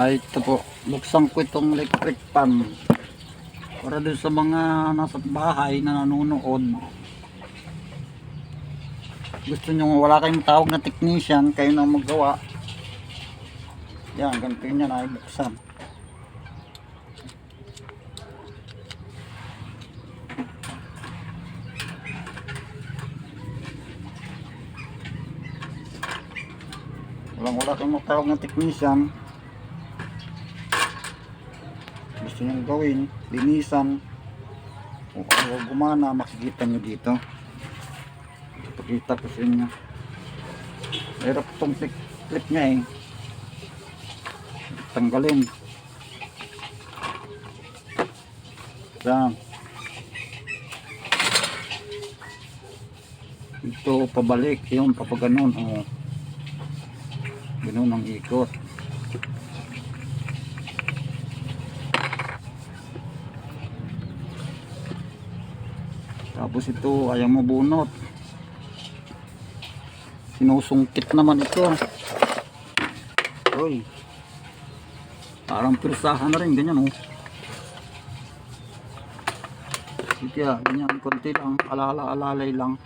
Ay ito po, buksan ko itong electric fan para dun sa mga nasa bahay na nanonood. Gusto nyo wala kayong tawag na technician, kayo na maggawa. Yan, ganito yun yan ay buksan. Wala kayong matawag na technician, gusto nyo gawin, linisan o gumana, makikita nyo dito. Ipakita ko sa inyo. Hirap itong clip nya eh, tanggalin. Yan. Ito pabalik yun, kapag ganun o ganun ang ikot. Tapos ito ayaw mabunot, sinusungkit naman ito. Uy, parang pirsahan na rin, ganyan oh. Kaya ganyan, konti lang, alala-alalay lang.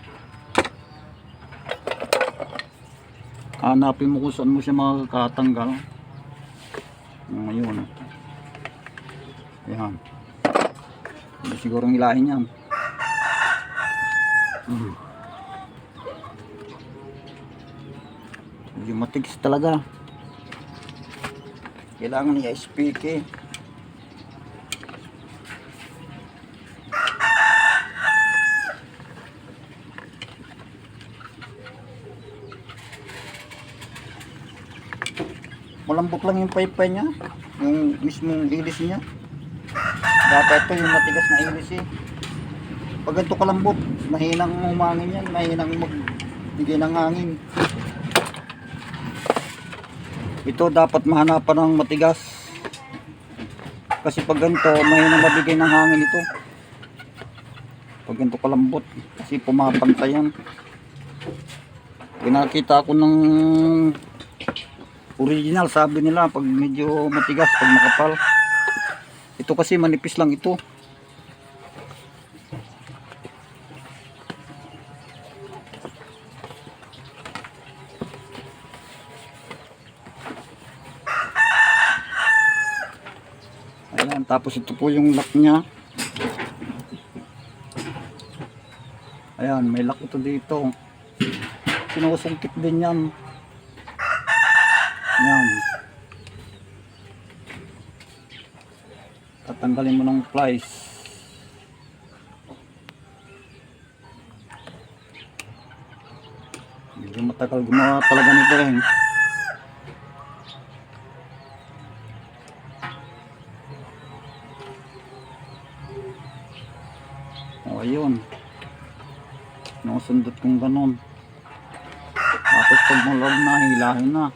Hanapin mo kung saan mo siya makakatanggal. Ngayon yan, hindi sigurong hilahin yan. Medyo matigas talaga, kailangan i-SPK. Malambot lang yung paypay niya, yung mismong ilis niya. Dapat ito yung matigas na ilis eh. Pag ganito kalambot, mahinang umangin yan, mahinang magbigay ng hangin. Ito dapat mahanapan ng matigas, kasi pag ganito mahinang mabigay ng hangin ito. Pag ganito kalambot, kasi pumapantay yan. Pinakita ko ng original, sabi nila pag medyo matigas, pag makapal. Ito kasi manipis lang ito. Ayan, tapos ito po yung lock nya. Ayan, may lock ito dito, sinusungkit din yan. Yan, tatanggalin mo ng plies. Medyo matagal gumawa talaga nito eh. O ayun, nasundot kong ganon. Tapos pag malog na, hilahin na.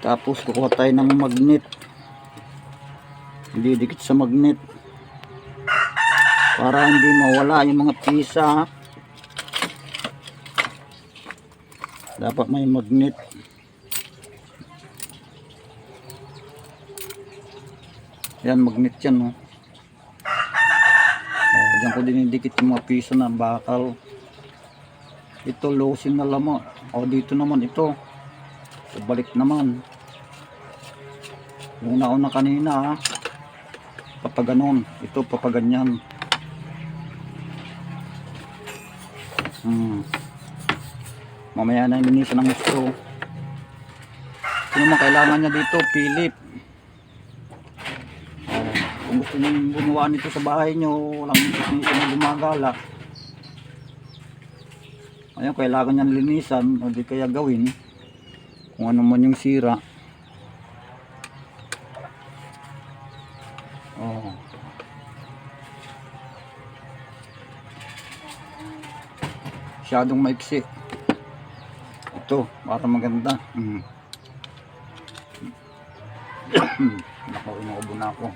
Tapos kukuha tayo ng magnet, didikit sa magnet para hindi mawala yung mga pisa. Dapat may magnet. Yan, magnet yan no. Diyan ko dinidikit yung mga pisa na bakal. Ito losing na lamang. O dito naman ito, balik naman. Yung nauna kanina papaganon, ito papaganyan. Mamaya na linisan ng gusto. Kung naman kailangan niya dito, Philip. Kung gusto niyo bunuan ito sa bahay nyo, walang linisan na gumagala, ayun, kailangan niya linisan, o di kaya gawin kung ano man yung sira. Masyadong maiksi ito para maganda. Naku, inuubo na ako.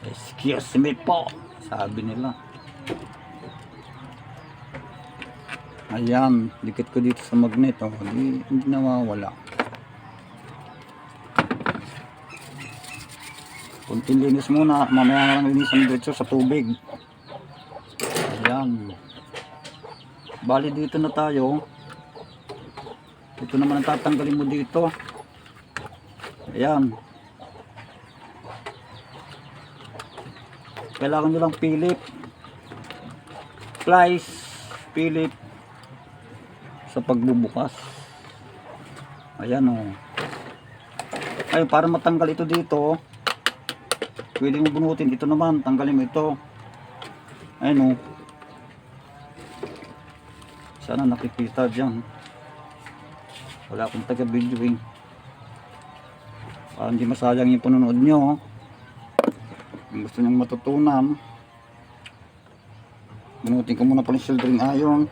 Excuse me po, sabi nila. Ayan, dikit ko dito sa magnet, oh. Hindi nawawala. Kunting linis muna, mamaya lang linisan dito sa tubig. Ayan. Bali dito na tayo. Ito naman ang tatanggalin mo dito. Ayan. Kailangan nyo lang pilip. Plies. Pilip. Sa pagbubukas. Ayan o. Ay, para matanggal ito dito, pwede mo bunutin. Ito naman, tanggalin mo ito. Ayan o. Sana nakikita dyan. Wala akong taga-videoing. Para hindi masayang yung panonood nyo. Kung gusto nyong matutunan, bunutin ko muna pala yung soldering iron.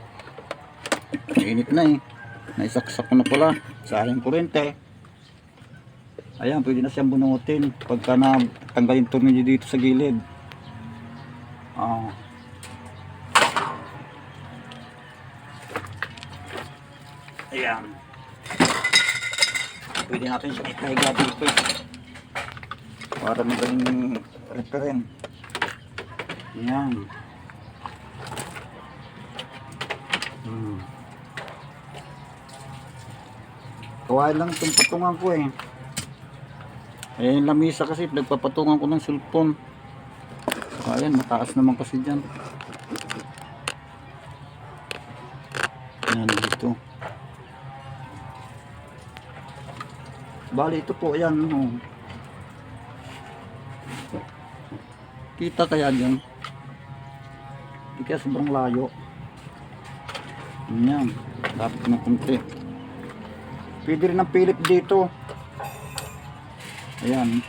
Init na eh. Naisaksak ko na pala. Sayang kurente. Ayan, pwede na siyang bunutin. Pagka na tanggal yung tornilyo dito sa gilid. Ayan. Pwede natin siya ikahiga dito para magaling repairin. Ayan. Kawain lang itong patungan ko eh. Ayan lamisa kasi nagpapatungan ko ng sulpon. Ayan, mataas naman kasi dyan. Ayan dito. Bali ito po, ayan no. Kita kaya dyan? Hindi kaya sobrang layo. Ayan, dapat na kunti. Pwede rin ang pilip dito. Ayan.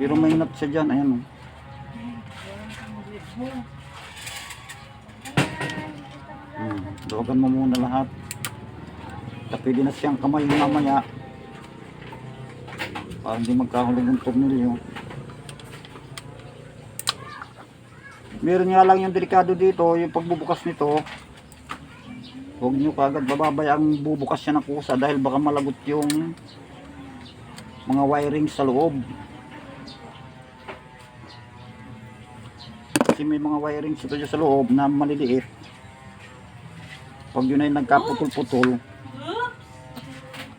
Pero mainap siya dyan, ayan o. Dogan mo muna lahat. Pwede na siyang kamay mamaya. Para hindi magkahulog ng tornilyo. Meron nga lang yung delikado dito, yung pagbubukas nito. Huwag nyo kagad bababayang bubukas siya ng kusa dahil baka malagot yung mga wiring sa loob. Kasi may mga wiring sa loob na maliliit. Pag yun ay nagkaputol-putol,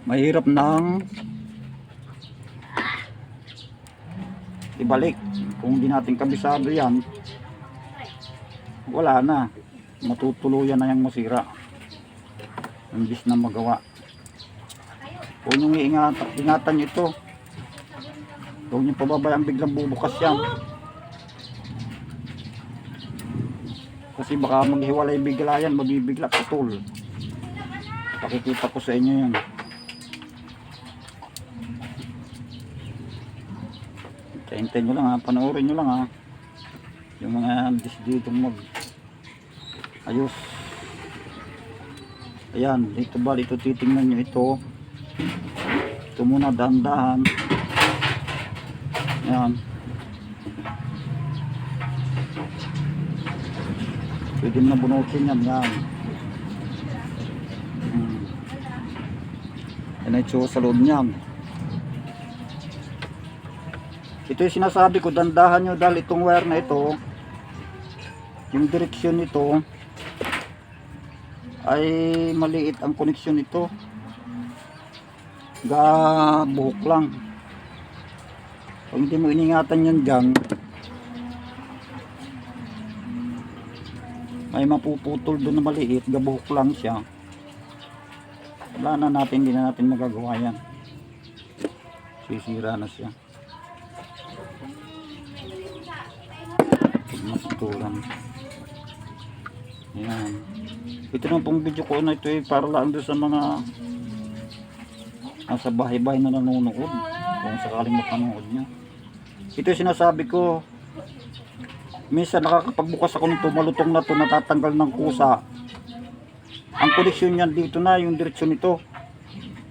mahirap nang ibalik. Kung hindi natin kabisado yan, wala na, matutuluyan na yung masira. Imbis na magawa. Kung nyo ingatan nyo ito, huwag nyo pababayang biglang bubukas yan. Kasi baka maghiwalay bigla yan, mabibigla putol. Pakikita ko sa inyo yan. Hintayin nyo lang ha, panoorin nyo lang ha. Yung mga disditong mag ayos. Ayan, dito ba, dito titingnan nyo ito. Ito muna, dahan-dahan. Ayan. Pwede na bunutin yan, yan. Yan ay itsura sa loob niyan. Ito yung sinasabi ko, dandahan nyo dahil itong wire na ito, yung direksyon nito ay maliit ang koneksyon nito. Buhok lang. Pag hindi mo iningatan yan dyan, may mapuputol doon na maliit, gabuhok lang siya. Wala na natin, hindi na natin magagawa yan. Sisira na siya. Masutulan. Ayan. Ito na pong video ko na ito para lang doon sa mga nasa bahay-bahay na nanonood. Kung sakaling mapanood nyo. Ito yung sinasabi ko. Minsan nakakapagbukas ako nito, malutong na to, natatanggal ng kusa. Ang koneksyon yan dito na, yung direksyon nito.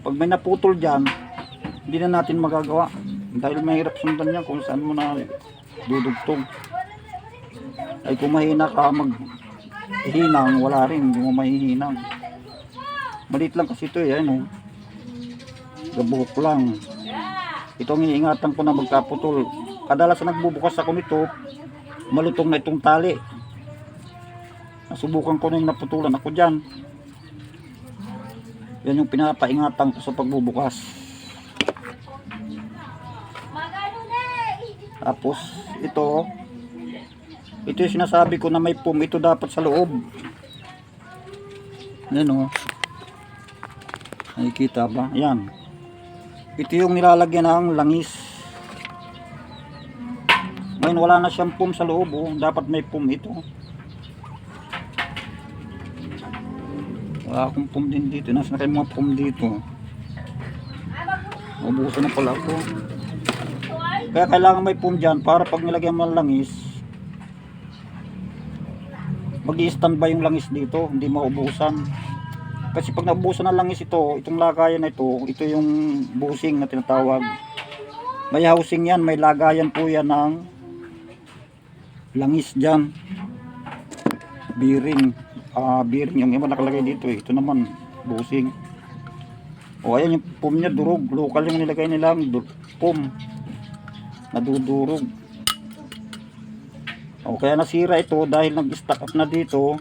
Pag may naputol dyan, hindi na natin magagawa. Dahil mahirap sundan niya kung saan mo na dudugtong. Ay kung mahina ka maghinang, wala rin, hindi mo mahihinang. Maliit lang kasi ito eh, ano. Gabuhok lang. Ito ang iniingatan ko na magkaputol. Kadalasan nagbubukas ako nito, malutong na itong tali. Nasubukan ko na yung naputulan ako dyan. Yan yung pinapaingatan ko sa pagbubukas. Tapos ito yung sinasabi ko na may pum. Ito dapat sa loob. Yan o. Nakikita ba? Yan. Ito yung nilalagyan ng langis. Ngayon wala na siyang pum sa loob o. Dapat may pum ito. Wala akong pum din dito. Nasa na kayo mga pum dito. Ubusan na pala ako. Kaya kailangan may pum dyan para pag nilagyan mo ng langis, mag-i-standby yung langis dito, hindi maubusan. Kasi pag naubusan ng langis ito, itong lagayan na ito yung busing na tinatawag. May housing yan, may lagayan po yan ng langis dyan. Bearing. Bearing yung iba nakalagay dito eh. Ito naman, busing. O ayan yung pum niya, durog. Local yung nilagay nilang pum. Nadudurog. O kaya nasira ito dahil nag-stack up na dito.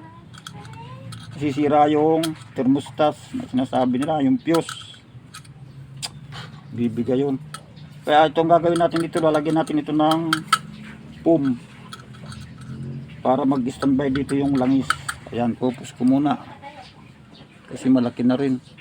Sisira yung thermostat na sinasabi nila, yung fuse. Bibigay yun. Kaya itong gagawin natin dito, lalagyan natin ito ng pum para mag-standby dito yung langis. Ayan, pupus ko muna kasi malaki na rin.